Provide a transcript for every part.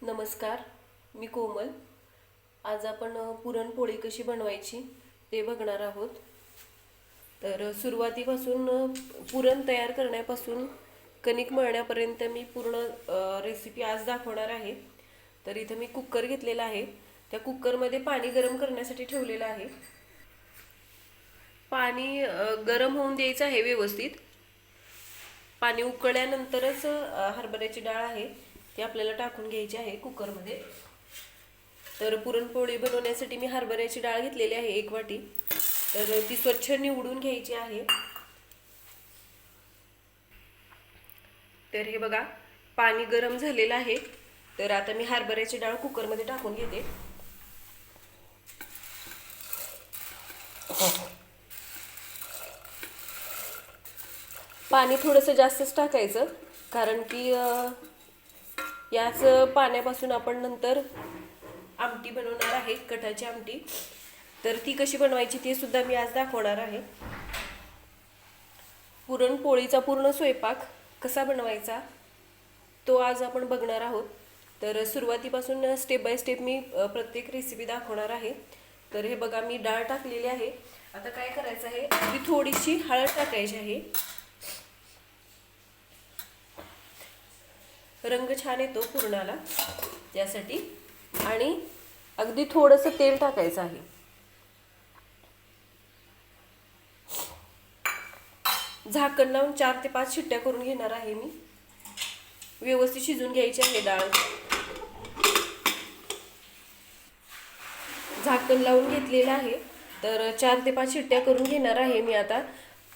नमस्कार, मी कोमल. आज आपण पुरणपोळी कशी बनवायची ते बघणार आहोत. तर सुरुवातीपासून पुरण तयार करण्यापासून कणिक मळण्यापर्यंत मी पूर्ण रेसिपी आज दाखवणार आहे. तर इथं मी कुकर घेतलेला आहे. त्या कुकरमध्ये पाणी गरम करण्यासाठी ठेवलेलं आहे. पाणी गरम होऊन द्यायचं आहे व्यवस्थित. पाणी उकळल्यानंतरच हरभऱ्याची डाळ आहे ती आपल्याला टाकून घ्यायची आहे कुकरमध्ये. तर पुरणपोळी बनवण्यासाठी मी हरभऱ्याची डाळ घेतलेली आहे 1 वाटी. तर ती स्वच्छ निवडून घ्यायची आहे. तर हे बघा, पाणी गरम झालेलं आहे. तर आता मी हरभऱ्याची डाळ कुकरमध्ये टाकून घेते. पाणी थोडंसं जास्तच टाकायचं, कारण की याच पाण्यापासून आपण नंतर आमटी बनवणार आहे, कटाची आमटी. तर ती कशी बनवायची ते सुद्धा मी आज दाखवणार आहे. पुरणपोळीचा पूर्ण स्वयंपाक कसा बनवायचा तो आज आपण बघणार आहोत. तर सुरुवातीपासून स्टेप बाय स्टेप मी प्रत्येक रेसिपी दाखवणार आहे. तर हे बघा, मी डाळ टाकलेली आहे. आता काय करायचं आहे, ती थोडीशी हळद टाकायची आहे. रंग छान येतो पुरणाला त्यासाठी. आणि अगदी थोडंसं तेल टाकायचं आहे. झाकण लावून 4 ते 5 शिट्ट्या करून घेणार आहे मी. व्यवस्थित शिजून घ्यायची आहे डाळ. झाकण लावून घेतलेलं आहे. तर 4 ते 5 शिट्ट्या करून घेणार आहे मी. आता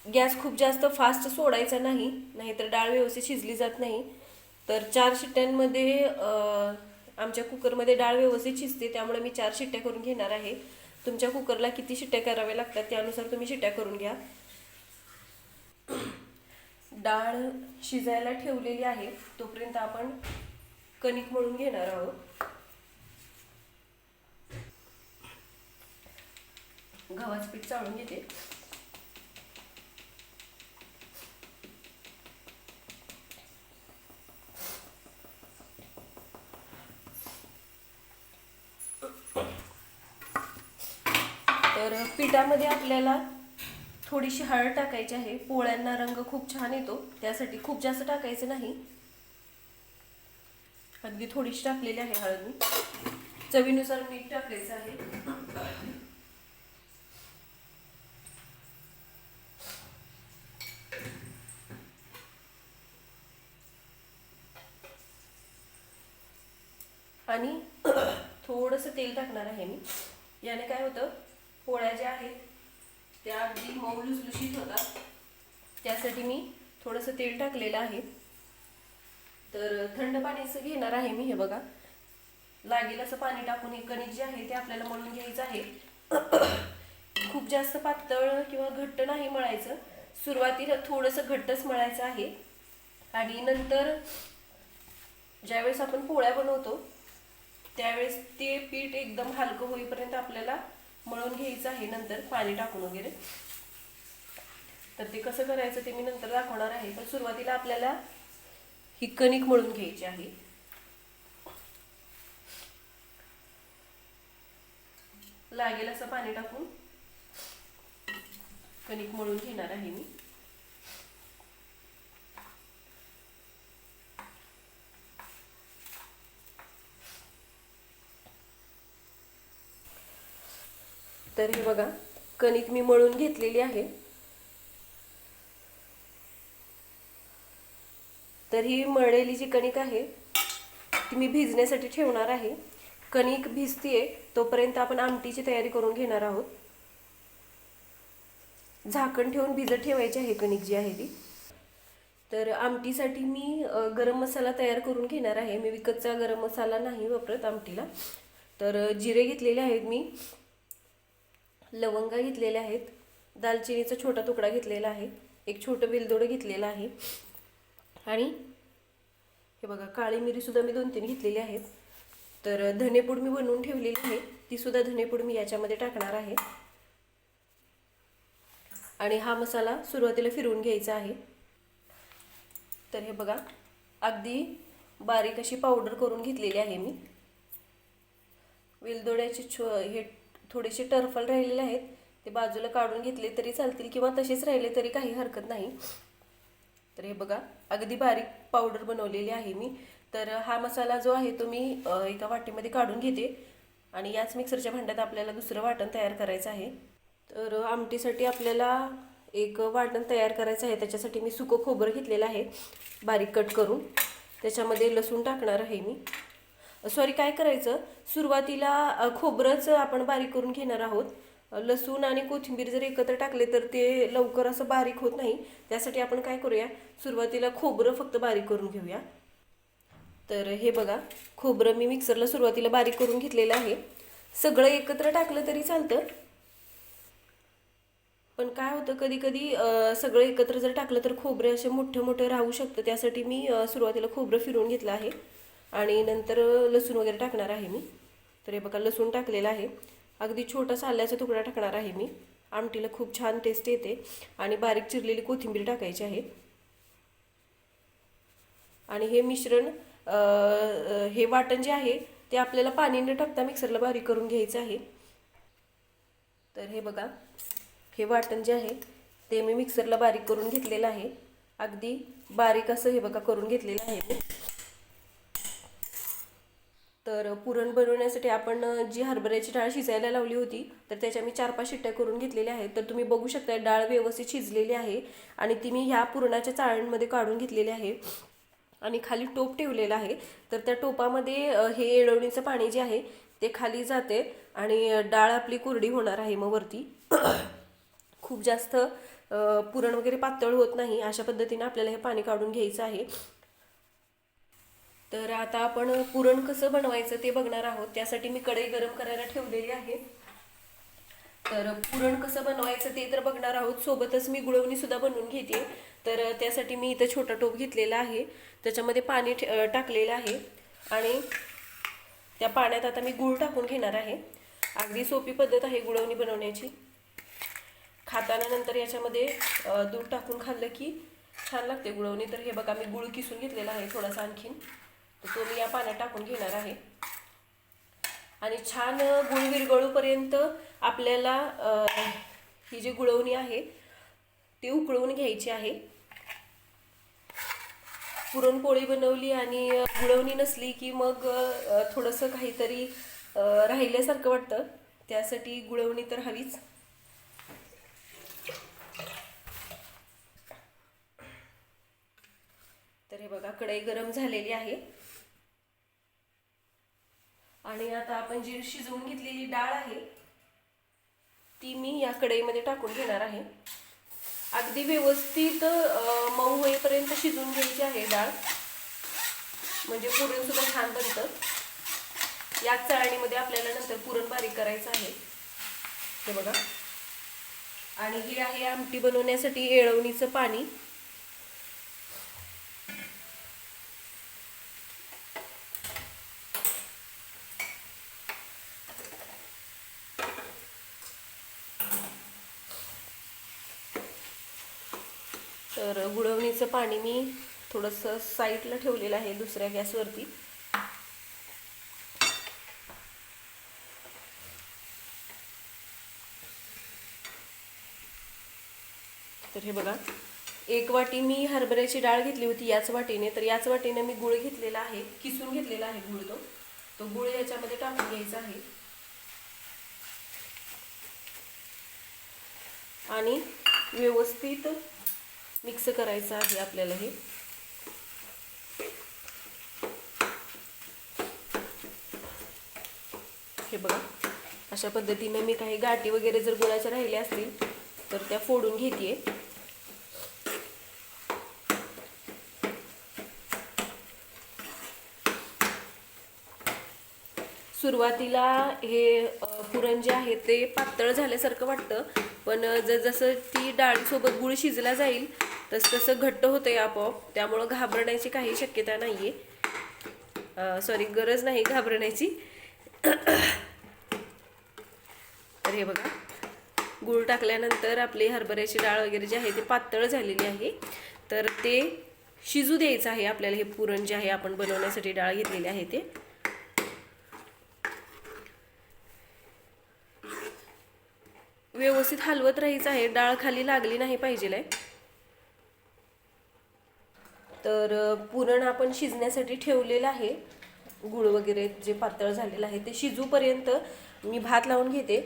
गॅस खूप जास्त फास्ट सोडायचा नाही, नाहीतर डाळ व्यवस्थित शिजली जात नाही. तर 4 शिट्ट्यांमध्ये आमच्या कुकरमध्ये डाळ व्यवस्थित शिजते, त्यामुळे मी 4 शिट्ट्या करून घेणार आहे. तुमच्या कुकरला किती शिट्ट्या कराव्या लागतात त्यानुसार तुम्ही शिट्ट्या करून घ्या. डाळ शिजायला ठेवलेली आहे तोपर्यंत आपण कणिक मळून घेणार आहोत. गव्हाचं पीठ चाळून घेते. तर पिठामध्ये आपल्याला थोडीशी हळद टाकायची आहे. पोळ्यांना रंग खूप छान येतो, त्यासाठी खूप जास्त टाकायचं नाही. अगदी थोडीशी टाकलेली आहे हळद मी. चवीनुसार मीठ टाकायचं आहे. आणि थोडंसं तेल टाकणार आहे मी. याने काय होतं, पोळ्या ज्या आहेत त्या अगदी मऊ लुसलुशीत होतात, त्यासाठी मी थोडंसं तेल टाकलेलं आहे. तर थंड पाणीचं घेणार आहे मी. हे बघा, लागेल असं पाणी टाकून हे कणिक जे आहे ते आपल्याला मळून घ्यायचं आहे. खूप जास्त पातळ किंवा घट्ट नाही मळायचं. सुरुवातीला थोडंसं घट्टच मळायचं आहे. आणि नंतर ज्यावेळेस आपण पोळ्या बनवतो त्यावेळेस ते पीठ एकदम हलकं होईपर्यंत आपल्याला मळून घ्यायचं आहे, नंतर पाणी टाकून वगैरे. तर ते कसं करायचं ते मी नंतर दाखवणार आहे. पण सुरुवातीला आपल्याला ही कणिक मळून घ्यायची आहे. लागेल असं पाणी टाकून कणिक मळून घेणार आहे मी. तर हे बघा, कणिक मी मळून घेतलेली आहे. तर ही मळलेली जी कणिक आहे ती मी भिजण्यासाठी ठेवणार आहे. कणिक भिजतीये तोपर्यंत आपण आमटीची तयारी करून घेणार आहोत. झाकण ठेवून भिजत ठेवायची आहे कणिक जी आहे ती. तर आमटीसाठी मी गरम मसाला तयार करून घेणार आहे. मी विकतचा गरम मसाला नाही वापरत आमटीला. तर जिरे घेतलेले आहेत मी, लवंगा घेतलेल्या आहेत, दालचिनीचा छोटा तुकडा घेतलेला आहे, एक छोटं वेलदोडं घेतलेलं आहे. आणि हे बघा, काळी मिरी सुद्धा मी 2-3 घेतलेली आहेत. तर धनेपूड मी बनवून ठेवलेली आहे, ती सुद्धा धनेपूड मी याच्यामध्ये टाकणार आहे. आणि हा मसाला सुरुवातीला फिरवून घ्यायचा आहे. तर हे बघा, अगदी बारीक अशी पावडर करून घेतलेली आहे मी. वेलदोड्याचे हे थोडेसे टर्फल राहिलेले आहेत, ते बाजूला काढून घेतले तरी चालतील किंवा तसेच राहिले तरी काही हरकत नाही. तर हे बघा अगदी बारीक पावडर बनवलेली आहे मी. तर हा मसाला जो आहे तो मी एका वाटीमध्ये काढून घेते आणि याच मिक्सरच्या भांड्यात आपल्याला दुसरं वाटण तयार करायचं आहे. तर आमटीसाठी आपल्याला एक वाटण तयार करायचं आहे. त्याच्यासाठी मी सुकं खोबरं घेतलेलं आहे बारीक कट करून. त्याच्यामध्ये लसूण टाकणार आहे मी. सॉरी, काय करायचं, सुरुवातीला खोबरंच आपण बारीक करून घेणार आहोत. लसूण आणि कोथिंबीर जर एकत्र टाकले तर ते लवकर असं बारीक होत नाही. त्यासाठी आपण काय करूया, सुरुवातीला खोबरं फक्त बारीक करून घेऊया. तर हे बघा, खोबरं मी मिक्सरला सुरुवातीला बारीक करून घेतलेलं आहे. सगळं एकत्र टाकलं तरी चालतं, पण काय होतं कधी कधी सगळं एकत्र जर टाकलं तर खोबरे असे मोठे मोठे राहू शकतं. त्यासाठी मी सुरुवातीला खोबरं फिरवून घेतलं आहे आणि नंतर लसूण वगैरे टाकणार आहे मी. तर हे बघा लसूण टाकलेलं आहे. अगदी छोटासा आल्याचा तुकडा टाकणार आहे मी. आमटीला खूप छान टेस्ट येते. आणि बारीक चिरलेली कोथिंबीर टाकायची आहे. आणि हे मिश्रण हे वाटण जे आहे ते आपल्याला पाणी न टाकता मिक्सरला बारीक करून घ्यायचं आहे. तर हे बघा, हे वाटण जे आहे ते मी मिक्सरला बारीक करून घेतलेलं आहे. अगदी बारीक असं हे बघा करून घेतलेलं आहे मी. तर पुरण बनवण्यासाठी आपण जी हरभऱ्याची डाळ शिजायला लावली होती तर त्याच्या मी 4-5 शिट्ट्या करून घेतलेल्या आहेत. तर तुम्ही बघू शकता डाळ व्यवस्थित शिजलेली आहे आणि ती मी ह्या पुरणाच्या चाळणीमध्ये काढून घेतलेली आहे आणि खाली टोप ठेवलेला आहे. तर त्या टोपामध्ये हे येळवणीचं पाणी जे आहे ते खाली जाते आणि डाळ आपली कोरडी होणार आहे. मग वरती खूप जास्त पुरण वगैरे पातळ होत नाही. अशा पद्धतीने आपल्याला हे पाणी काढून घ्यायचं आहे. तर आता आपण पुरण कसं बनवायचं ते बघणार आहोत. त्यासाठी मी कढई गरम करायला ठेवलेली आहे. तर पुरण कसं बनवायचं ते तर बघणार आहोत. सोबतच मी गुळवणी सुद्धा बनवून घेते. तर त्यासाठी मी इथं छोटा टोप घेतलेला आहे, त्याच्यामध्ये पाणी टाकलेलं आहे आणि त्या पाण्यात आता मी गूळ टाकून घेणार आहे. अगदी सोपी पद्धत आहे गुळवणी बनवण्याची. खाताना नंतर याच्यामध्ये दूध टाकून खाल्लं की छान लागते गुळवणी. तर हे बघा, मी गूळ किसून घेतलेला आहे थोडासा आणखीन, तर तो मी या पाण्यात टाकून घेणार आहे. आणि छान गुळ विरघळूपर्यंत आपल्याला ही जी गुळवणी आहे ती उकळवून घ्यायची आहे. पुरणपोळी बनवली आणि गुळवणी नसली की मग थोडंसं काहीतरी राहिल्यासारखं वाटतं. त्यासाठी गुळवणी तर हवीच. तर हे बघा, कढई गरम झालेली आहे आणि आता आपण जी शिजवून घेतलेली डाळ आहे ती मी या कढईमध्ये टाकून घेणार आहे. अगदी व्यवस्थित मऊ होईपर्यंत शिजवून घ्यायची आहे डाळ, म्हणजे पुरण सुद्धा छान बनतं. याच चाळणीमध्ये आपल्याला नंतर पुरण बारीक करायचं आहे. हे बघा, आणि हे आहे आमटी बनवण्यासाठी येळवणीचं पाणी. तर गुळवणीचं पाणी मी थोडंसं साईडला ठेवलेलं आहे दुसऱ्या गॅसवरती. तर हे बघा, 1 वाटी मी हरभऱ्याची डाळ घेतली होती याच वाटीने. तर याच वाटीने मी गुळ घेतलेला आहे, किसून घेतलेला आहे गुळ. तो गुळ याच्यामध्ये टाकून घ्यायचा आहे आणि व्यवस्थित मिक्स करायचं आहे आपल्याला. हे बघा, अशा पद्धतीने मी काही गाठी वगैरे जर गुळाच्या राहिल्या असतील तर त्या फोडून घेते. सुरुवातीला हे पुरण जे आहे ते पातळ झाल्यासारखं वाटतं, पण जसं ती डाळीसोबत गुळ शिजला जाईल तसं घट्ट होतं आपोआप. त्यामुळं घाबरण्याची काही शक्यता नाही आहे, सॉरी गरज नाही घाबरण्याची. तर हे बघा, गूळ टाकल्यानंतर आपली हरभऱ्याची डाळ वगैरे जी आहे ती पातळ झालेली आहे. तर ते शिजू द्यायचं आहे आपल्याला. हे पुरण जे आहे आपण बनवण्यासाठी डाळ घेतलेली आहे ते व्यवस्थित हलवत राहायचं आहे. डाळ खाली लागली नाही पाहिजे. तर पुरण आपण शिजण्यासाठी ठेवलेलं आहे. गुळ वगैरे जे पातळ झालेलं आहे ते शिजूपर्यंत मी भात लावून घेते.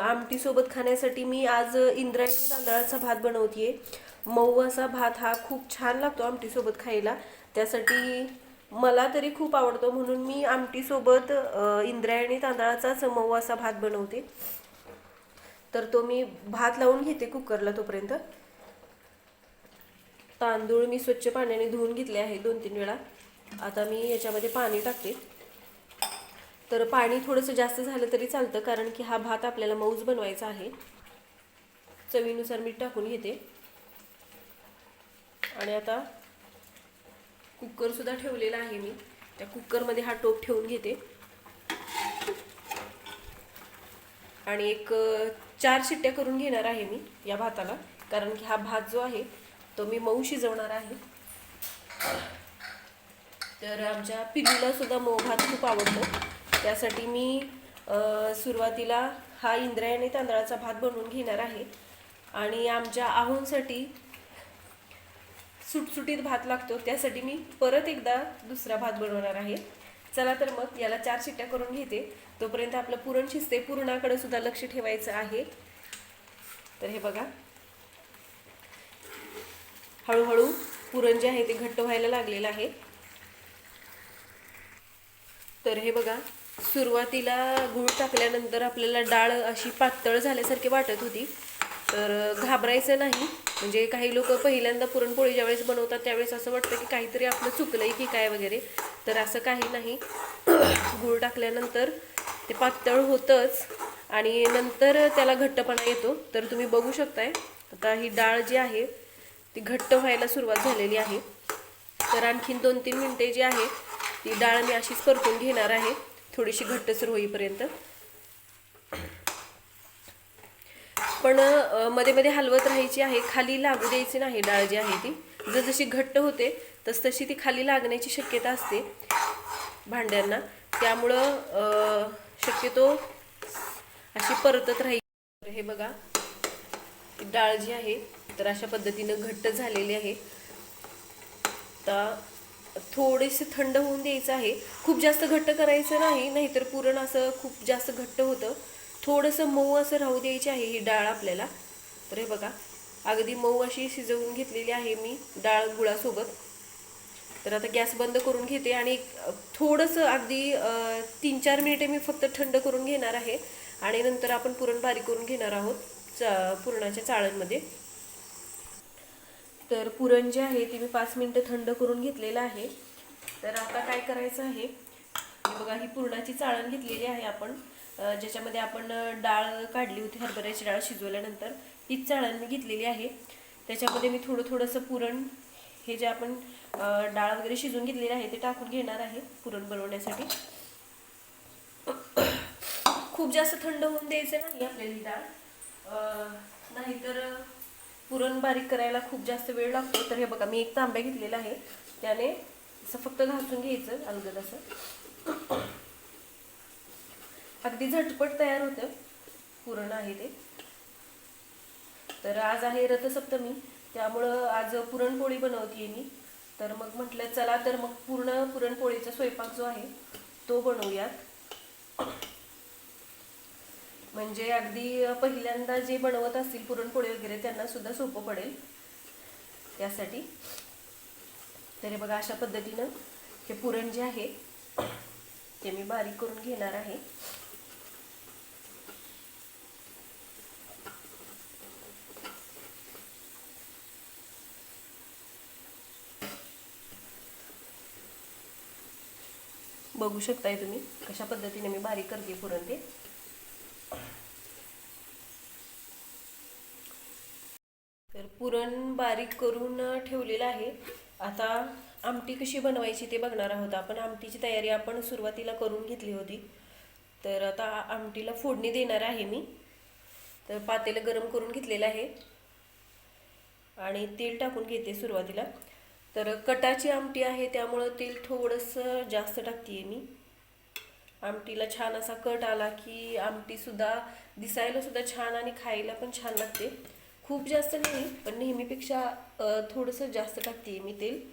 आमटीसोबत खाण्यासाठी मी आज इंद्रायणी तांदळाचा भात बनवतेय. मऊ असा भात हा खूप छान लागतो आमटीसोबत खायला. त्यासाठी मला तरी खूप आवडतो, म्हणून मी आमटीसोबत इंद्रायणी तांदळाचाच मऊ असा भात बनवते. तर तो मी भात लावून घेते कुकरला. तोपर्यंत तांदूळ मी स्वच्छ पाण्याने धुवून घेतले आहे 2-3 वेळा. आता मी याच्यामध्ये पाणी टाकते. तर पाणी थोडंसं जास्त झालं तरी चालतं, कारण की हा भात आपल्याला मऊच बनवायचा आहे. चवीनुसार मीठ टाकून घेते. आणि आता कुकरसुद्धा ठेवलेला आहे मी. त्या कुकरमध्ये हा टोप ठेवून घेते आणि 4 शिट्ट्या करून घेणार आहे मी या भाताला, कारण की हा भात जो आहे तो मी मऊ शिजवणार आहे. तर आमच्या पिल्लूला सुद्धा मऊ भात खूप आवडतो. त्यासाठी मी सुरुवातीला हा इंद्रायणी तांदळाचा भात बनवून घेणार आहे. आणि आमच्या आहोंसाठी सुटसुटीत भात लागतो, त्यासाठी मी परत एकदा दुसरा भात बनवणार आहे. चला तर मग याला 4 शिट्ट्या करून घेते. तोपर्यंत आपलं पुरण शिजते. पुरणाकडे सुद्धा लक्ष ठेवायचं आहे. तर हे बघा, हळूहळू पुरण जे आहे ते घट्ट व्हायला लागलेलं आहे. तर हे बघा, सुरुवातीला गूळ टाकल्यानंतर आपल्याला डाळ अशी पातळ झाल्यासारखी वाटत होती. तर घाबरायचं नाही. म्हणजे काही लोक पहिल्यांदा पुरणपोळी ज्यावेळेस बनवतात त्यावेळेस असं वाटतं की काहीतरी आपलं चुकलंय की काय वगैरे. तर असं काही नाही. गूळ टाकल्यानंतर ते पातळ होतंच आणि नंतर त्याला घट्टपणा येतो. तर तुम्ही बघू शकताय आता ही डाळ जी आहे ती घट्ट व्हायला सुरुवात झालेली आहे. तर आणखीन 2-3 मिनिटे जी आहे ती डाळ मी अशीच परतून घेणार आहे, थोडीशी घट्टसर होईपर्यंत. पण मध्ये मध्ये हलवत राहायची आहे, खाली लागू द्यायची नाही. डाळ जी आहे ती जसजशी घट्ट होते तसतशी ती खाली लागण्याची शक्यता असते भांड्यांना. त्यामुळं शक्यतो अशी परतत राहायची. हे बघा, डाळ जी आहे तर अशा पद्धतीनं घट्ट झालेली आहे. आता थोडेसे थंड होऊन द्यायचं आहे. खूप जास्त घट्ट करायचं नाही, नाहीतर पुरण असं खूप जास्त घट्ट होतं. थोडंसं मऊ असं राहू द्यायची आहे ही डाळ आपल्याला. तर हे बघा, अगदी मऊ अशी शिजवून घेतलेली आहे मी डाळ गुळासोबत. तर आता गॅस बंद करून घेते आणि थोडंसं अगदी 3-4 मिनिटे मी फक्त थंड करून घेणार आहे. आणि नंतर आपण पुरण बारीक करून घेणार आहोत पुरणाच्या चाळणमध्ये. तर पुरण जे आहे ते मी 5 मिनिटं थंड करून घेतलेलं आहे. तर आता काय करायचं आहे, हे बघा, ही पुरणाची चाळण घेतलेली आहे आपण, ज्याच्यामध्ये आपण डाळ काढली होती, हरभऱ्याची डाळ शिजवल्यानंतर तीच चाळण मी घेतलेली आहे. त्याच्यामध्ये मी थोडंसं पुरण, हे जे आपण डाळ वगैरे शिजवून घेतलेली आहे ते टाकून घेणार आहे पुरण बनवण्यासाठी. खूप जास्त थंड होऊन द्यायचं नाही आपल्याला ही डाळ, नाहीतर पुरण बारीक करायला खूप जास्त वेळ लागतो. तर हे बघा, मी एक तांब्या घेतलेला आहे, त्याने असं फक्त घासून घ्यायचं अलगद असं. अगदी झटपट तयार होतं पुरण आहे ते. तर आज आहे रथसप्तमी, त्यामुळं आज पुरणपोळी बनवतेय मी. तर मग म्हटलं चला तर मग पुरणपोळीचा स्वयंपाक जो आहे तो बनवूयात. म्हणजे अगदी पहिल्यांदा जे बनवत असतील पुरणपोळी वगैरे त्यांना सुद्धा सोपं पडेल त्यासाठी. तर हे बघा, अशा पद्धतीनं हे पुरण जे आहे ते मी बारीक करून घेणार आहे. बघू शकताय तुम्ही कशा पद्धतीने मी बारीक करते पुरण ते. तर पुरण बारीक करून ठेवलेलं आहे. आता आमटी कशी बनवायची ते बघणार आहोत आपण. आमटीची तयारी आपण सुरुवातीला करून घेतली होती. तर आता आमटीला फोडणी देणार आहे मी. तर पातेलं गरम करून घेतलेलं आहे आणि तेल टाकून घेते सुरुवातीला. तर कटाची आमटी आहे त्यामुळं तेल थोडंसं जास्त टाकते मी. आमटीला छान असा कट आला की आमटीसुद्धा दिसायला सुद्धा छान आणि खायला पण छान लागते. खूप जास्त नाही, पण नेहमीपेक्षा थोडंसं जास्त टाकते मी तेल.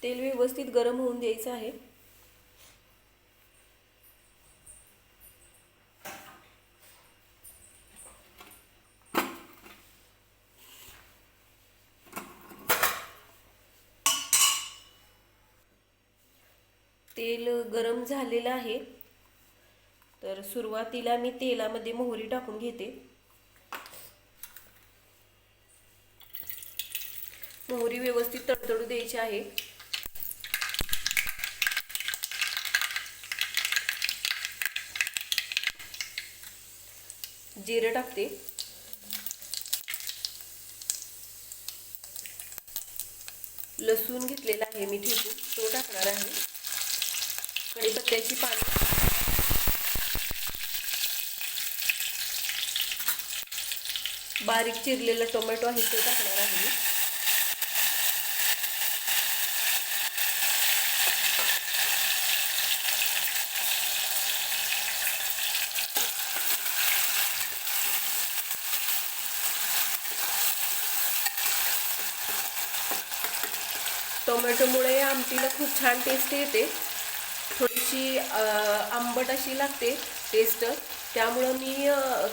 तेल व्यवस्थित गरम होऊन द्यायचं आहे. तेल गरम झालेलं आहे. तर सुरुवातीला मी तेलामध्ये मोहरी टाकून घेते. मोहरी व्यवस्थित तडतडू द्यायची आहे. जिरं टाकते. लसूण घेतलेला आहे मी ठेचून, तो टाकणार आहे. कढीपत्त्याची पाने, बारीक चिरलेला टोमॅटो आहे तो टाकणार आहे मी. टोमॅटोमुळे आमटीला खूप छान टेस्ट येते. थोडीशी आंबट अशी लागते टेस्ट, त्यामुळं मी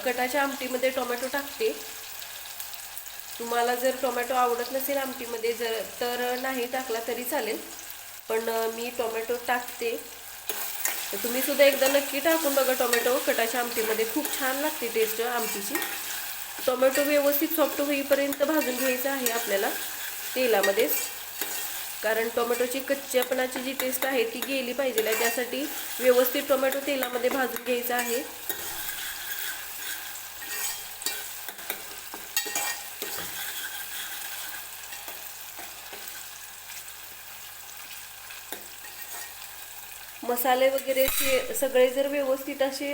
कटाच्या आमटीमध्ये टोमॅटो टाकते. तुम्हाला जर टोमॅटो आवडत नसेल आमटीमध्ये तर नाही टाकला तरी चालेल, पण मी टोमॅटो टाकते. तर तुम्ही सुद्धा एकदा नक्की टाकून बघा टोमॅटो कटाच्या आमटीमध्ये, खूप छान लागते टेस्ट आमटीची. टोमॅटो व्यवस्थित सॉफ्ट होईपर्यंत भाजून घ्यायचं आहे आपल्याला तेलामध्येच, कारण टोमॅटोची कच्च्यापणाची जी टेस्ट आहे ती गेली पाहिजे. त्यासाठी व्यवस्थित टोमॅटो तेलामध्ये भाजून घ्यायचा आहे. मसाले वगैरे सगळे जर व्यवस्थित असे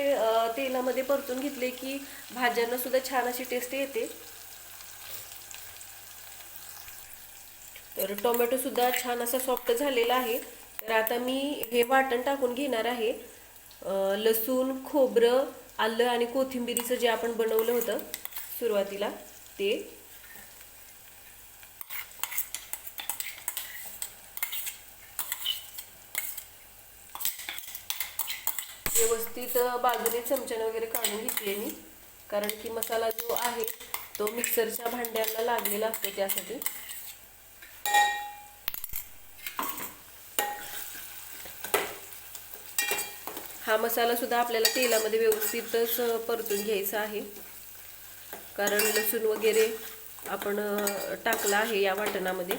तेलामध्ये परतून घेतले की भाज्यांना सुद्धा छान अशी टेस्ट येते. तर टोमॅटो सुद्धा छान असा सॉफ्ट झालेला आहे. तर आता मी हे वाटण टाकून घेणार आहे. लसूण, खोबरं, आलं आणि कोथिंबिरीचं जे आपण बनवलं होतं सुरुवातीला ते. व्यवस्थित बाजूने चमच्याने वगैरे काढून घेतली मी, कारण की मसाला जो आहे तो मिक्सरच्या भांड्याला लागलेला असतो त्यासाठी. हा मसाला सुद्धा आपल्याला तेलामध्ये व्यवस्थितच परतून घ्यायचा आहे, कारण लसूण वगैरे आपण टाकला आहे या वाटणामध्ये.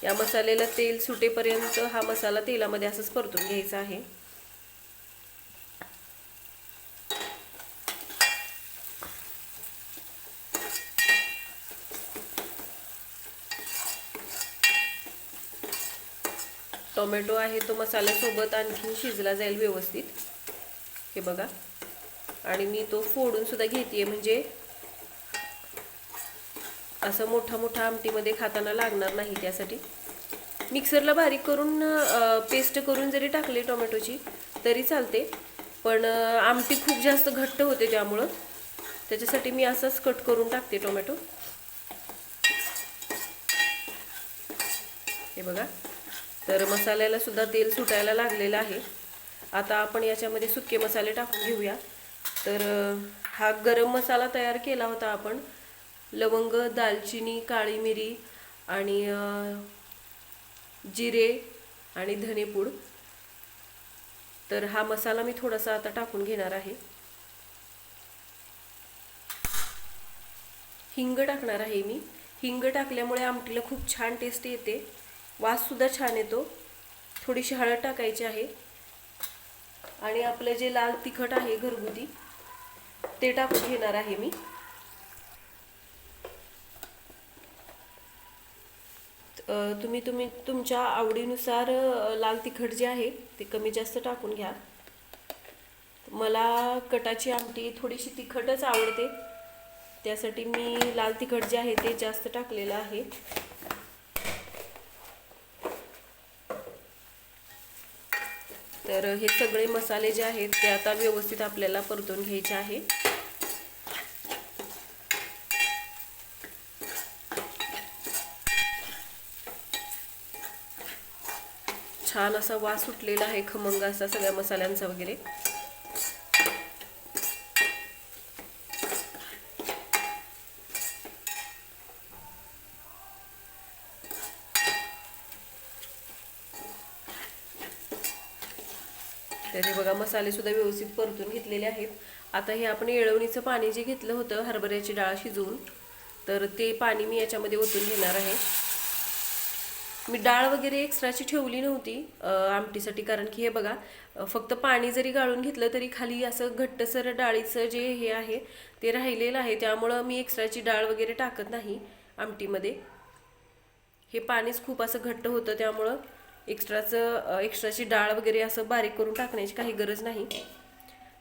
या मसाल्याला तेल सुटेपर्यंत हा मसाला तेलामध्ये असंच परतून घ्यायचा आहे. टोमॅटो आहे तो मसाल्यासोबत आणखीन शिजला जाईल व्यवस्थित. हे बघा, आणि मी तो फोडून सुद्धा घेते, म्हणजे असं मोठा मोठा आमटीमध्ये खाताना लागणार नाही. त्यासाठी मिक्सरला बारीक करून पेस्ट करून जरी टाकले टोमॅटोची तरी चालते, पण आमटी खूप जास्त घट्ट होते त्याच्यासाठी मी असंच कट करून टाकते टोमॅटो. हे बघा, तर मसाल्याला सुद्धा तेल सुटायला लागलेलं आहे. आता आपण याच्यामध्ये सुके मसाले टाकून घेऊया. तर हा गरम मसाला तयार केला होता आपण, लवंग, दालचिनी, काळी मिरी आणि जिरे आणि धनेपूड. तर हा मसाला मी थोडासा आता टाकून घेणार आहे. हिंग टाकणार आहे मी. हिंग टाकल्यामुळे आमटीला खूप छान टेस्ट येते, वास सुद्धा छान येतो. थोडीशी हळद टाकायची आहे आणि आपलं जे लाल तिखट आहे घरगुती ते टाकून घेणार आहे मी. तुम्ही तुमच्या आवडीनुसार लाल तिखट जे आहे ते कमी जास्त टाकून घ्या. मला कटाची आमटी थोडीशी तिखटच आवडते, त्यासाठी मी लाल तिखट जे आहे ते जास्त टाकलेलं आहे. तर हे सगळे मसाले जे आहेत ते आता व्यवस्थित आपल्याला परतून घ्यायचे आहे. छान असा वास सुटलेला आहे, खमंग असा सगळ्या मसाल्यांचा वगैरे. तर हे बघा मसाले सुद्धा व्यवस्थित परतून घेतलेले आहेत. आता हे आपण येळवणीचं पाणी जे घेतलं होतं हरभऱ्याची डाळ शिजवून, तर ते पाणी मी याच्यामध्ये ओतून घेणार आहे. मी डाळ वगैरे एक्स्ट्राची ठेवली नव्हती आमटीसाठी, कारण की हे बघा फक्त पाणी जरी गाळून घेतलं तरी खाली असं घट्टसर डाळीचं जे हे आहे ते राहिलेलं आहे, त्यामुळं मी एक्स्ट्राची डाळ वगैरे टाकत नाही आमटीमध्ये. हे पाणीच खूप असं घट्ट होतं, त्यामुळं एक्स्ट्राची डाळ वगैरे असं बारीक करून टाकण्याची काही गरज नाही.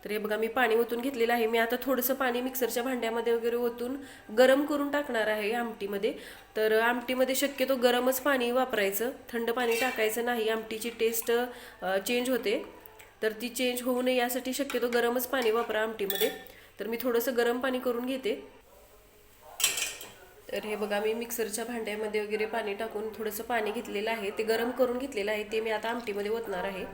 तर हे बघा मी पाणी ओतून घेतलेलं आहे. मी आता थोडंसं पाणी मिक्सरच्या भांड्यामध्ये वगैरे ओतून गरम करून टाकणार आहे आमटीमध्ये. तर आमटीमध्ये शक्यतो गरमच पाणी वापरायचं, थंड पाणी टाकायचं नाही. आमटीची टेस्ट चेंज होते, तर ती चेंज होऊ नये यासाठी शक्यतो गरमच पाणी वापरा आमटीमध्ये. तर मी थोडंसं गरम पाणी करून घेते. तर हे बघा मी मिक्सरच्या भांड्यामध्ये वगैरे पाणी टाकून थोडंसं पाणी घेतलेलं आहे, ते गरम करून घेतलेलं आहे, ते मी आता आमटीमध्ये ओतणार आहे.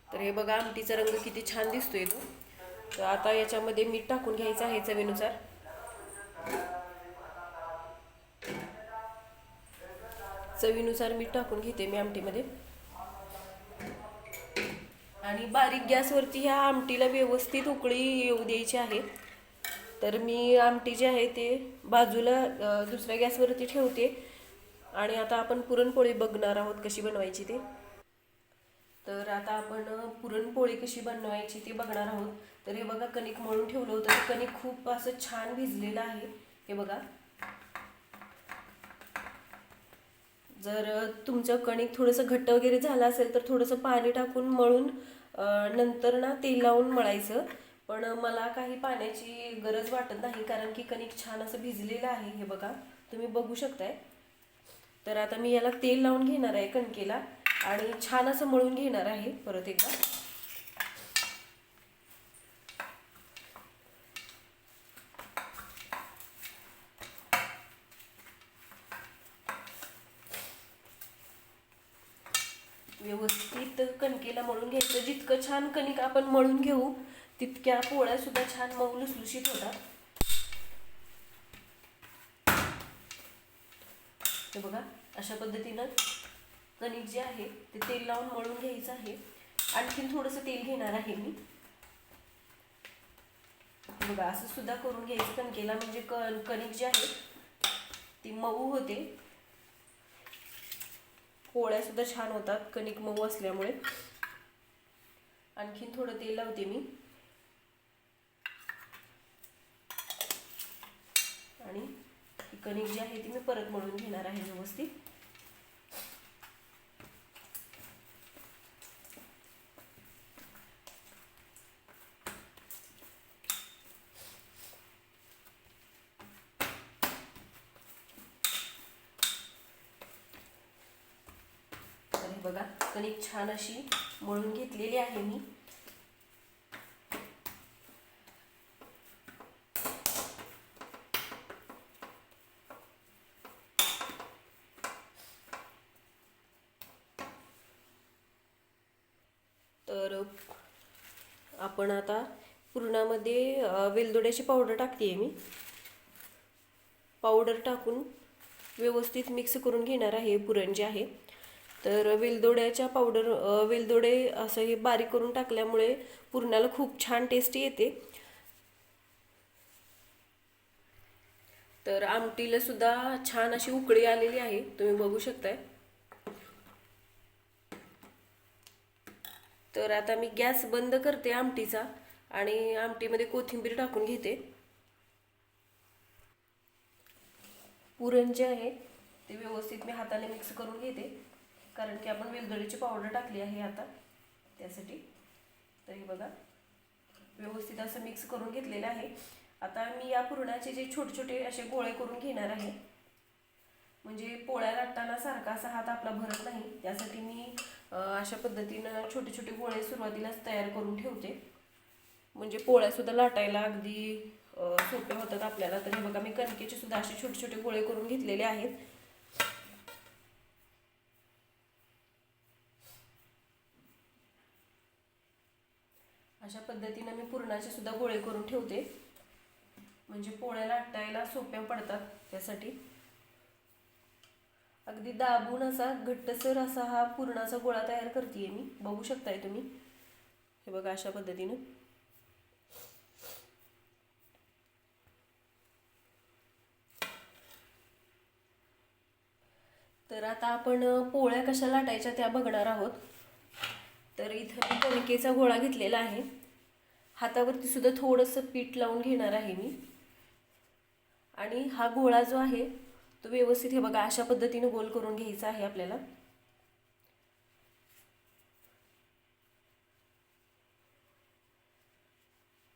तर हे बघा आमटीचा रंग किती छान दिसतोय तो. तर आता याच्यामध्ये मीठ टाकून घ्यायचं आहे चवीनुसार. चवीनुसार मीठ टाकून घेते मी आमटीमध्ये. आणि बारीक गॅसवरती ह्या आमटीला व्यवस्थित उकळी येऊ द्यायची आहे. तर मी आमटी जी आहे ते बाजूला दुसऱ्या गॅसवरती ठेवते. आणि आता आपण पुरणपोळी बघणार आहोत कशी बनवायची ते. तर आता आपण पुरणपोळी कशी बनवायची ते बघणार आहोत. तर हे बघा कणिक मळून ठेवलं होतं, ते कणिक खूप असं छान भिजलेलं आहे. हे बघा, जर तुमचं कणिक थोडंसं घट्ट वगैरे झालं असेल तर थोडंसं पाणी टाकून मळून नंतर ना तेल लावून मळायचं. पण मला काही पाण्याची गरज वाटत नाही, कारण की कणिक छान असं भिजलेलं आहे. हे बघा तुम्ही बघू शकताय. तर आता मी याला तेल लावून घेणार आहे कणकेला आणि छान असं मळून घेणार आहे परत एकदा. व्यवस्थित कणकेला मळून घ्यायचं. जितकं छान कणिक आपण मळून घेऊ तितक्या पोळ्या सुद्धा छान मऊ लुसलुशीत होतात. हे बघा अशा पद्धतीनं कणिक जे आहे ते तेल लावून मळून घ्यायचं आहे. आणखीन थोडंसं तेल घेणार आहे मी. बघा असं सुद्धा करून घ्यायचं कणकेला, म्हणजे कणिक जे आहे ती मऊ होते. पोळ्या सुद्धा छान होतात कणिक मऊ असल्यामुळे. आणखीन थोडं तेल लावते मी आणि कणिक जी आहे ती मी परत मळून घेणार आहे व्यवस्थित. बघा कणिक छान अशी मळून घेतलेली आहे मी. तर आपण आता पुरणामध्ये वेलदोड्याची पावडर टाकते मी. पावडर टाकून व्यवस्थित मिक्स करून घेणार आहे पुरण जे आहे. तर वेलदोडे असं हे बारीक करून टाकल्यामुळे पुरणाला खूप छान टेस्ट येते. तर आमटीला सुद्धा छान अशी उकळी आलेली आहे, तुम्ही बघू शकताय. तर आता मी गॅस बंद करते आमटीचा आणि आमटीमध्ये कोथिंबीर टाकून घेते. पुरण जे आहे ते व्यवस्थित मी हाताने मिक्स करून घेते. कारण की आपण वेलदोडीची पावडर टाकली आहे आता त्यासाठी. तर हे बघा व्यवस्थित असं मिक्स करून घेतलेलं आहे. आता मी या पुरणाचे जे छोटे छोटे असे गोळे करून घेणार आहे. म्हणजे पोळ्या लाटताना सारखा असा हात आपला भरत नाही, त्यासाठी मी अशा पद्धतीनं छोटे छोटे गोळे सुरुवातीलाच तयार करून ठेवते. म्हणजे पोळ्यासुद्धा लाटायला अगदी सोपे होतात आपल्याला. तर हे बघा मी कणकेचे सुद्धा असे छोटे छोटे गोळे करून घेतलेले आहेत. अशा पद्धतीनं मी पुरणाचे सुद्धा गोळे करून ठेवते, म्हणजे पोळ्या लाटायला सोप्या पडतात त्यासाठी. अगदी दाबून असा घट्टसर असा हा पुरणाचा गोळा तयार करते मी, बघू शकताय तुम्ही. हे बघा अशा पद्धतीनं. तर आता आपण पोळ्या कशा लाटायच्या त्या बघणार आहोत. तर इथं मी कणकेचा गोळा घेतलेला आहे. हातावरती सुद्धा थोडंसं पीठ लावून घेणार आहे मी. आणि हा गोळा जो आहे तो व्यवस्थित हे बघा अशा पद्धतीने गोल करून घ्यायचा आहे आपल्याला.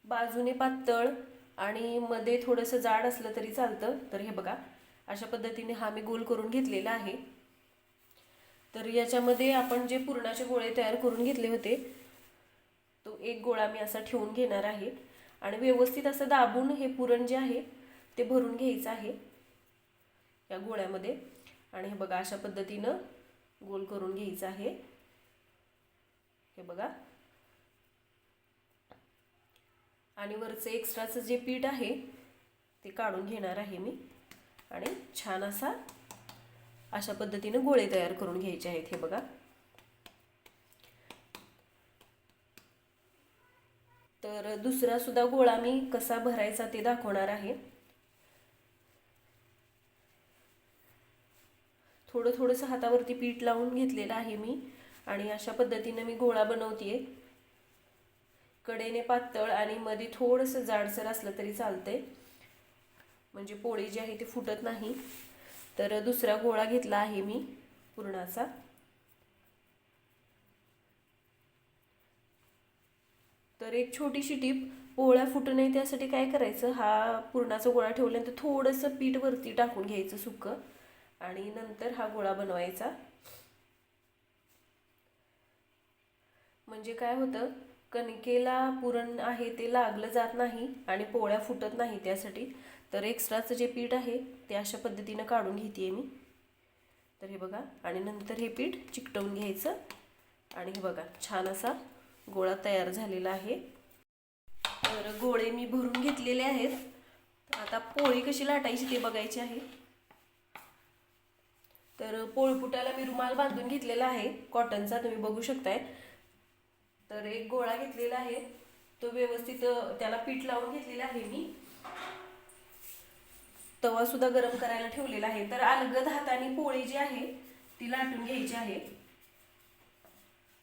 बाजूने पातळ आणि मध्ये थोडंसं जाड असलं तरी चालतं. तर हे बघा अशा पद्धतीने हा मी गोल करून घेतलेला आहे. तर याच्यामध्ये आपण जे पुरणाचे गोळे तयार करून घेतले होते तो एक गोळा मी असा ठेवून घेणार आहे आणि व्यवस्थित असं दाबून हे पुरण जे आहे ते भरून घ्यायचं आहे या गोळ्यामध्ये. आणि हे बघा अशा पद्धतीनं गोल करून घ्यायचं आहे. हे बघा. आणि वरचं एक्स्ट्राचं जे पीठ आहे ते काढून घेणार आहे मी आणि छान अशा पद्धतीनं गोळे तयार करून घ्यायचे आहेत. हे बघा. तर दुसरा सुद्धा गोळा मी कसा भरायचा ते दाखवणार आहे. थोडंसं हातावरती पीठ लावून घेतलेलं आहे मी आणि अशा पद्धतीने मी गोळा बनवतेय. कडेने पातळ आणि मध्ये थोडंसं जाडसर असलं तरी चालतंय, म्हणजे पोळी जी आहे ती फुटत नाही. तर दुसरा गोळा घेतला आहे मी पुरणाचा. तर एक छोटीशी टीप, पोळ्या फुटू नये त्यासाठी काय करायचं, हा पुरणाचा गोळा ठेवल्यानंतर थोडंसं पीठ वरती टाकून घ्यायचं सुकं आणि नंतर हा गोळा बनवायचा. म्हणजे काय होतं, कणकेला पुरण आहे ते लागलं जात नाही आणि पोळ्या फुटत नाही त्यासाठी. तर एक्स्ट्राचं जे पीठ आहे ते अशा पद्धतीनं काढून घेते मी. तर हे बघा. आणि नंतर हे पीठ चिकटवून घ्यायचं आणि हे बघा छान असा गोळा तयार झालेला आहे. तर गोळे मी भरून घेतलेले आहेत. आता पोळी कशी लाटायची ते बघायची आहे. तर पोळपुटाला मी रुमाल बांधून घेतलेला आहे कॉटनचा, तुम्ही बघू शकताय. तर एक गोळा घेतलेला आहे, तो व्यवस्थित त्याला पीठ लावून घेतलेला आहे मी. तवा सुद्धा गरम करायला ठेवलेला आहे. तर अलगद हाताने पोळी जी आहे ती लाटून घ्यायची आहे.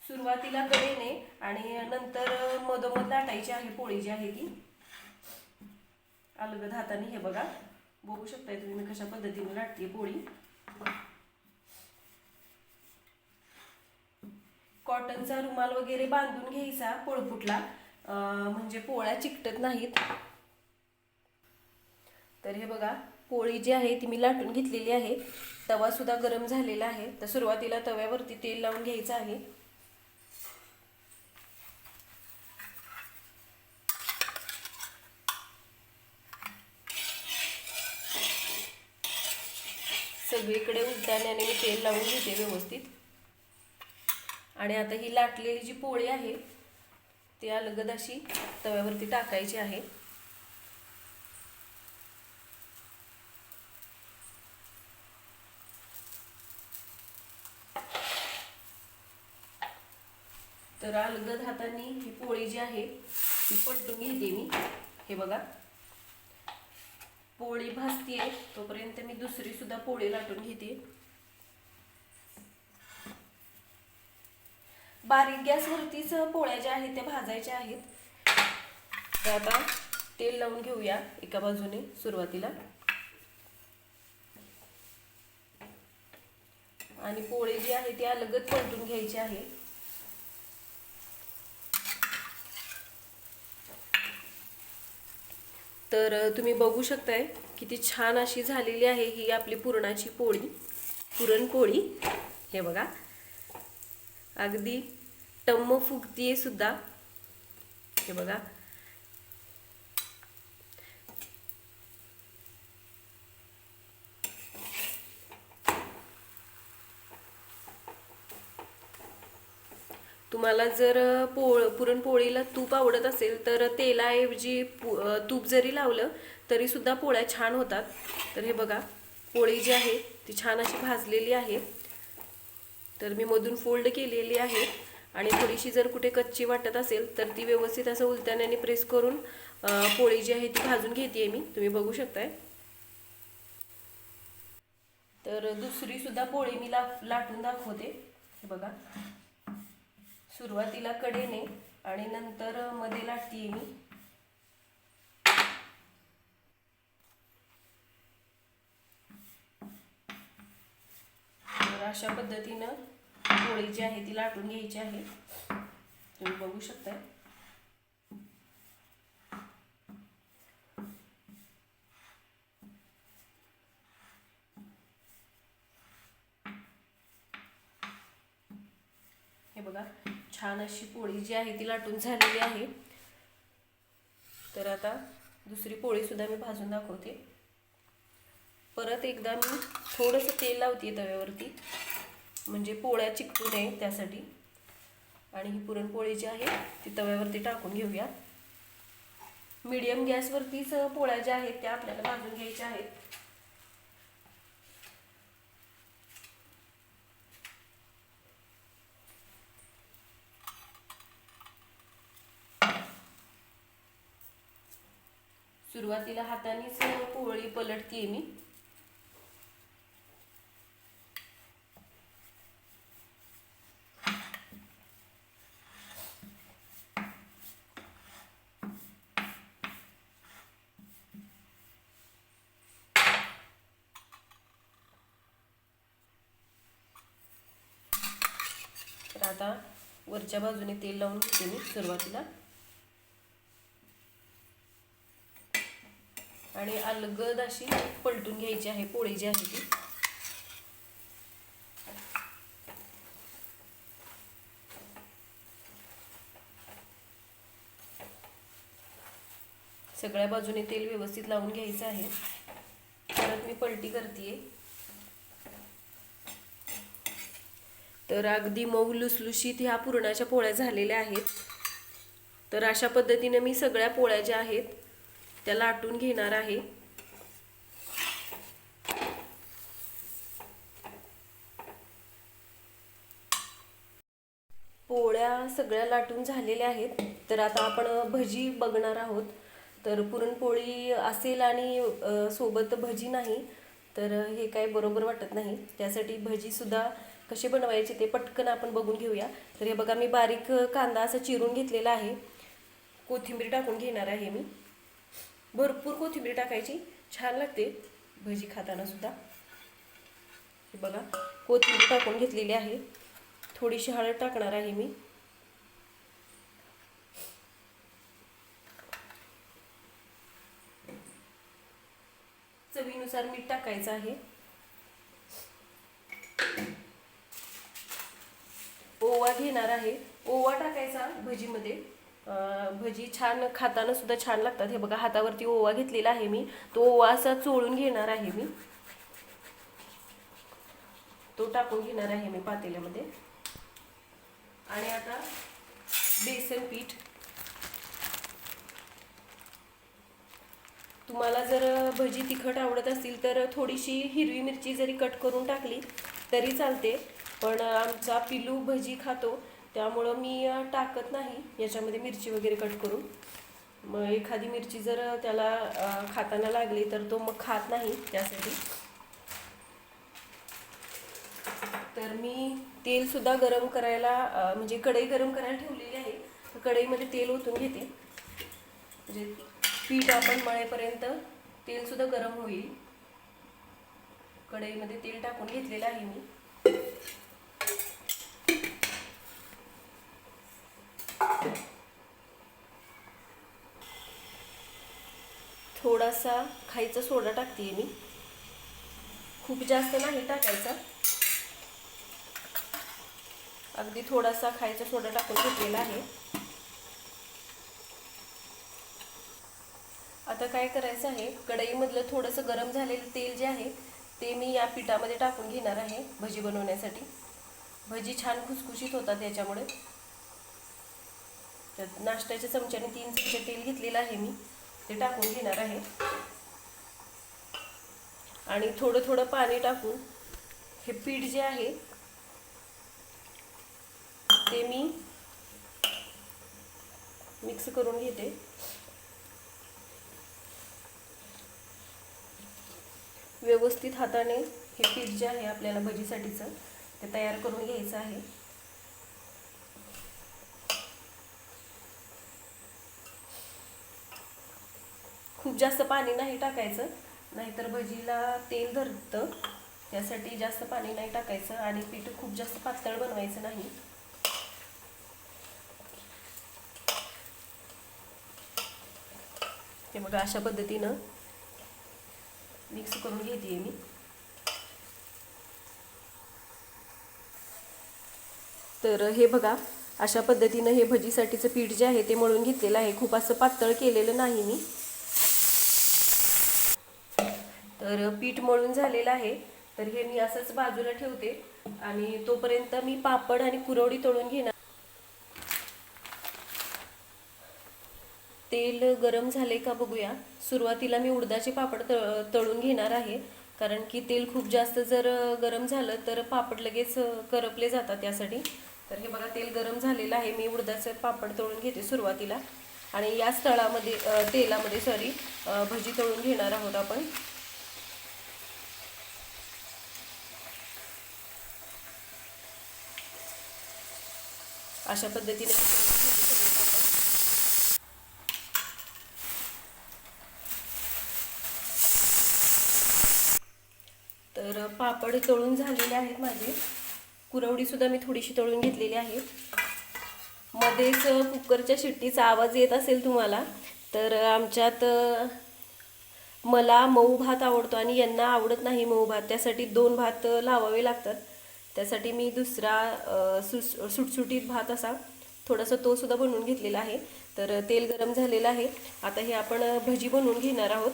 सुरुवातीला कडेने आणि नंतर मधोमध लाटायची आहे पोळी जी आहे ती अलगद हाताने. हे बघा बघू शकताय तुम्ही मी कशा पद्धतीने लाटते पोळी. कॉटनचा रुमाल वगैरे बांधून घ्यायचा पोळपुटला, म्हणजे पोळ्या चिकटत नाहीत. तर हे बघा पोळी जी आहे ती मी लाटून घेतलेली आहे. तवा सुद्धा गरम झालेला आहे. तर सुरुवातीला तव्यावरती तेल लावून घ्यायचं आहे. सगळीकडे उलटाण्याने मी तेल लावून घेते व्यवस्थित. आणि आता ही लाटलेली जी पोळी आहे ती अलगद अशी तव्यावरती टाकायची आहे. तर अलगद हाताने ही पोळी जी आहे ती पलटून घेते मी. हे बघा पोळी भाजतीये तोपर्यंत मी दुसरी सुद्धा पोळी लाटून घेते. बारीक गॅसवरतीच पोळ्या ज्या आहेत त्या भाजायच्या आहेत. तर आता तेल लावून घेऊया एका बाजूने सुरुवातीला. आणि पोळी जी आहे ती अलगद पलटून घ्यायची आहे. तर तुम्ही बघू शकताय किती छान अशी झालेली आहे ही आपली पुरणाची पोळी, पुरणपोळी. हे बघा अगदी टम्म फुगतीये सुद्धा. हे बघा तुम्हाला जर पुरणपोळीला तूप आवडत असेल तर तेलाऐवजी तूप जरी लावलं तरी सुद्धा पोळ्या छान होतात. तर हे बघा पोळी जी आहे ती छान अशी भाजलेली आहे. तर मी मधून फोल्ड केलेली आहे आणि थोडीशी जर कुठे कच्ची वाटत असेल तर ती व्यवस्थित असं उलटण्याने प्रेस करून पोळी जी आहे ती भाजून घेते मी. तुम्ही बघू शकताय. तर दुसरी सुद्धा पोळी मी लाटून दाखवते. हे बघा सुरुवातीला कडेने आणि नंतर मध्ये लाटते मी. तर अशा पद्धतीनं पोळी जी आहे ती लाटून घ्यायची आहे. तुम्ही बघू शकताय. हे बघा छान अशी पोळी जी आहे ती लाटून झालेली आहे. तर आता दुसरी पोळी सुद्धा मी भाजून दाखवते. परत एकदा मी थोडंसं तेल लावते तव्यावरती म्हणजे पोळ्या चिकटू नये त्यासाठी. आणि ही पुरणपोळी जी आहे ती तव्यावरती टाकून घेऊया. मीडियम गॅसवरतीच पोळ्या ज्या आहेत त्या आपल्याला भाजून घ्यायच्या आहेत. सुरुवातीला हातानेच पोळी पलटते मी. तर आता वरच्या बाजूने तेल लावून घेते मी सुरुवातीला आणि अलगद अशी पलटून घ्यायची आहे पोळी जी आहे ती. सगळ्या बाजूने तेल व्यवस्थित लावून घ्यायचं आहे. परत मी पलटी करते. तर अगदी मऊ लुसलुशीत ह्या पुरणाच्या पोळ्या झालेल्या आहेत. तर अशा पद्धतीने मी सगळ्या पोळ्या ज्या आहेत त्या लाटून घेणार आहे. पोळ्या सगळ्या लाटून झालेल्या आहेत. तर आता आपण भजी बघणार आहोत. तर पुरणपोळी असेल आणि सोबत भजी नाही तर हे काय बरोबर वाटत नाही. त्यासाठी भजी सुद्धा कसे बनवायचे ते पटकन आपण बघून घेऊया. तर हे बघा मी बारीक कांदा असा चिरून घेतलेला आहे. कोथिंबीर टाकून घेणार आहे मी. भरपूर कोथिंबीर टाकायची, छान लागते भजी खाताना सुद्धा. हे बघा कोथिंबीर टाकून घेतलेली आहे. थोडीशी हळद टाकणार आहे मी. चवीनुसार मीठ टाकायचं आहे. ओवा घेणार आहे. ओवा टाकायचा भजीमध्ये. भजी छान खाताना सुद्धा छान लागतात. हे बघा हातावरती ओवा घेतलेला आहे मी. तो ओवा असा चोळून घेणार आहे मी. तो टाकून घेणार आहे मी पातेल्यामध्ये. आणि आता बेसन पीठ. तुम्हाला जर भजी तिखट आवडत असतील तर थोडीशी हिरवी मिरची जरी कट करून टाकली तरी चालते. पण आमचा पिलू भजी खातो त्यामुळं मी टाकत नाही याच्यामध्ये मिरची वगैरे कट करून. मग एखादी मिरची जर त्याला खाताना लागली तर तो मग खात नाही त्यासाठी. तर मी तेलसुद्धा गरम करायला म्हणजे कढई गरम करायला ठेवलेली आहे. तर कढईमध्ये तेल ओतून घेते म्हणजे पीठ आपण मळेपर्यंत तेलसुद्धा गरम होईल. कढईमध्ये तेल टाकून घेतलेलं आहे मी. थोडासा खायचा सोडा टाकते मी, खूप जास्त नाही टाकायचा, अगदी थोडासा खायचा सोडा टाकून घेतलेला आहे. आता काय करायचं आहे, कढईमधलं थोडंसं गरम झालेलं तेल जे आहे ते मी या पिठामध्ये टाकून घेणार आहे भजी बनवण्यासाठी. भजी छान खुसखुशीत होतात याच्यामुळे. तर नाश्त्याच्या चमच्याने 3 चमचे तेल घेतलेलं आहे मी, ते टाकून घेणार आहे. आणि थोडं थोडं पाणी टाकून हे पीठ जे आहे ते मी मिक्स करून घेते. व्यवस्थित हाताने हे पीठ जे आहे आपल्याला भजीसाठीचं ते तयार करून घ्यायचं आहे. खूप जास्त पाणी नाही टाकायचं, नाहीतर भजीला तेल धरतं, त्यासाठी जास्त पाणी नाही टाकायचं. आणि पीठ खूप जास्त पातळ बनवायचं नाही. हे बघा अशा पद्धतीनं मिक्स करून घेते मी. तर हे बघा अशा पद्धतीनं हे भजीसाठीचं पीठ जे आहे ते मळून घेतलेलं आहे. खूप असं पातळ केलेलं नाही मी. तर पीठ मळून झालेलं आहे, तर हे मी असंच बाजूला ठेवते आणि तोपर्यंत मी पापड आणि कुरवडी तळून घेणार. तेल गरम झाले का बघूया. सुरुवातीला मी उडदाचे पापड तळून घेणार आहे, कारण की तेल खूप जास्त जर गरम झालं तर पापड लगेच करपले जातात त्यासाठी. तर हे बघा तेल गरम झालेलं आहे, मी उडदाचे पापड तळून घेते सुरुवातीला. आणि याच तेलामध्ये भजी तळून घेणार आहोत आपण. अशा पद्धतीने तर पापड तळून झालेले आहेत माझे. कुरवडी सुद्धा मी थोडीशी तळून घेतलेली आहे. मध्येच कुकरच्या शिट्टीचा आवाज येत असेल तुम्हाला, तर आमच्यात मला मऊ भात आवडतो आणि यांना आवडत नाही मऊ भात, त्यासाठी 2 भात लावावे लागतात. त्यासाठी मी दुसरा सुटसुटीत भात असा थोडासा तो सुद्धा बनवून घेतलेला आहे. तर तेल गरम झालेलं आहे, आता हे आपण भजी बनवून घेणार आहोत.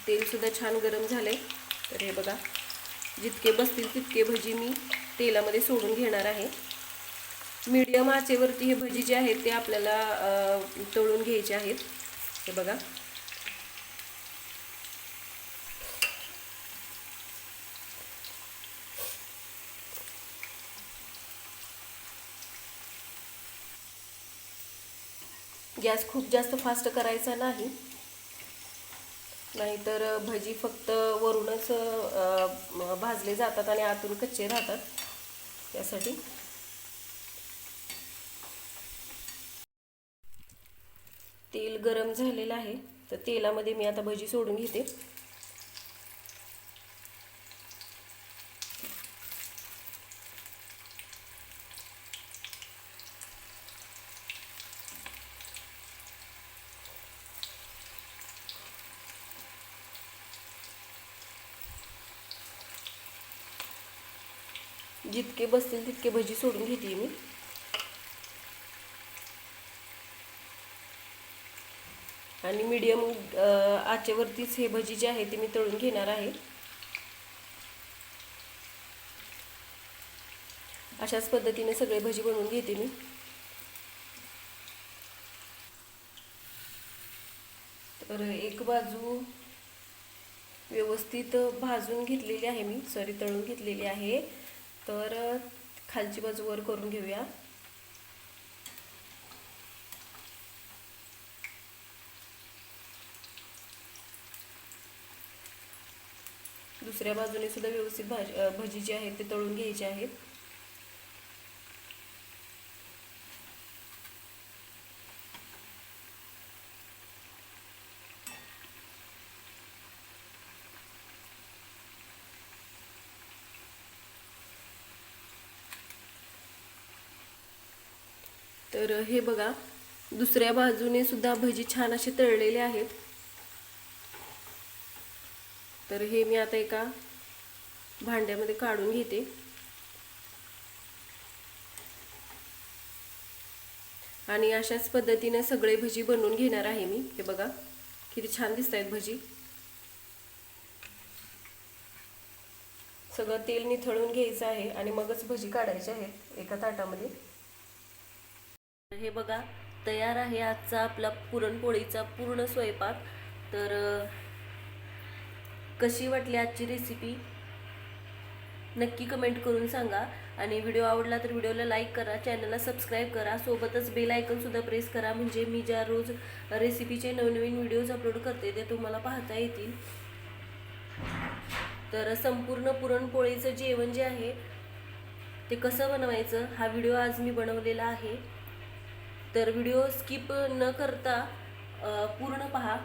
तेल सुद्धा छान गरम झाले. तर हे बघा जितके बसतील तितके भजी मी तेलामध्ये सोडून घेणार आहे. मीडियम आचेवरती हे भजी जे आहेत ते आपल्याला तळून घ्यायचे आहेत. हे बघा गॅस खूप जास्त फास्ट करायचा नाही, नाहीतर भजी फक्त वरूनच भाजले जातात आणि आतून कच्चे राहतात. त्यासाठी तेल गरम झालेलं आहे, तर तेलामध्ये मी आता भजी सोडून घेते. जितके बसतील तितके भजी सोडून घेते मी. आणि मीडियम आचेवरतीच हे भजी जे आहे ते मी तळून घेणार आहे. अशाच पद्धतीने सगळे भजी बनवून घेते मी. तर एक बाजू व्यवस्थित भाजून घेतलेली आहे मी, तळून घेतलेली आहे. तर खालची बाजू वर करून घेऊया. दुसऱ्या बाजूने सुद्धा व्यवस्थित भजी जी आहेत ते तळून घ्यायचे आहेत. तर हे बघा, दुसऱ्या बाजूने सुद्धा भजी छान असे तळलेले आहेत. तर हे मी आता एका भांड्यामध्ये काढून घेते. आणि अशाच पद्धतीने सगळे भजी बनवून घेणार आहे मी. हे बघा किती छान दिसत आहेत भजी. सगळं तेल निथळून घ्यायचं आहे आणि मगच भजी काढायचे आहेत एका ताटामध्ये. हे बघा, तयार आहे आजचा आपला पुरणपोळीचा पूर्ण स्वयंपाक. तर कशी वाटली आजची रेसिपी नक्की कमेंट करून सांगा. आणि व्हिडिओ आवडला तर व्हिडिओला लाईक करा, चॅनलला सबस्क्राईब करा, सोबतच बेल आयकॉन सुद्धा प्रेस करा, म्हणजे मी ज्या रोज रेसिपीचे नवनवीन व्हिडिओज अपलोड करते ते तुम्हाला पाहता येतील. तर संपूर्ण पुरणपोळीचं जेवण जे आहे ते कसं बनवायचं हा व्हिडिओ आज मी बनवलेला आहे. तर व्हिडिओ स्किप न करता पूर्ण पहा.